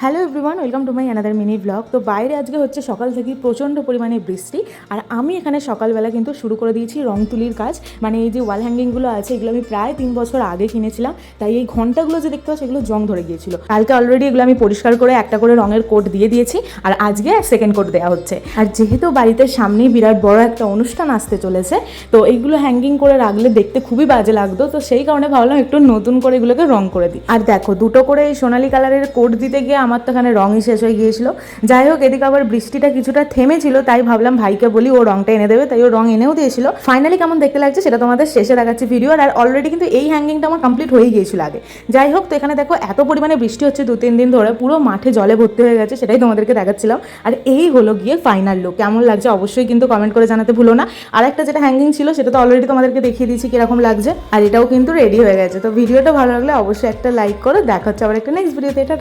Hello everyone, welcome to my another mini blog. তো বাইরে আজকে হচ্ছে সকাল থেকেই প্রচণ্ড পরিমাণে বৃষ্টি, আর আমি এখানে সকালবেলা কিন্তু শুরু করে দিয়েছি রং তুলির কাজ। মানে এই যে ওয়াল হ্যাঙ্গিংগুলো আছে, এগুলো আমি প্রায় 3 বছর আগে কিনেছিলাম, তাই এই ঘন্টাগুলো যে দেখতে পাচ্ছি এগুলো জং ধরে গিয়েছিল। কালকে অলরেডি এগুলো আমি পরিষ্কার করে একটা করে রঙের কোট দিয়ে দিয়েছি, আর আজকে সেকেন্ড কোট দেওয়া হচ্ছে। আর যেহেতু বাড়িতে সামনেই বিরাট বড় একটা অনুষ্ঠান আসতে চলেছে, তো এইগুলো হ্যাঙ্গিং করে রাখলে দেখতে খুবই বাজে লাগতো, তো সেই কারণে ভাবলাম একটু নতুন করে এগুলোকে রং করে দিই। আর দেখো, দুটো করে এই সোনালি কালারের কোট দিতে গিয়ে আমার তো এখানে রঙই শেষ হয়ে গিয়েছিল। যাই হোক, এদিকে আবার বৃষ্টিটা কিছুটা থেমেছিল, তাই ভাবলাম ভাইকে বলি ও রঙটা এনে দেবে, তাই ও রং এনেও দিয়েছিল। ফাইনালি কেমন দেখতে লাগছে সেটা তোমাদের শেষে দেখাচ্ছি ভিডিও। আর অলরেডি কিন্তু এই হ্যাঙ্গিংটা আমার কমপ্লিট হয়ে গিয়েছিল আগে। যাই হোক, তো এখানে দেখো এত পরিমাণে বৃষ্টি হচ্ছে 2-3 দিন ধরে, পুরো মাঠে জলে ভর্তি হয়ে গেছে, সেটাই তোমাদেরকে দেখাচ্ছিলাম। আর এই হলো গিয়ে ফাইনাল লুক। কেমন লাগছে অবশ্যই কিন্তু কমেন্ট করে জানাতে ভুলো না। আর একটা যেটা হ্যাঙ্গিং ছিল সেটা তো অলরেডি তোমাদেরকে দেখিয়ে দিয়েছি কিরকম লাগছে, আর এটাও কিন্তু রেডি হয়ে গেছে। তো ভিডিওটা ভালো লাগলে অবশ্যই একটা লাইক করো। দেখা হচ্ছে আবার একটা নেক্সট ভিডিওতে। এটা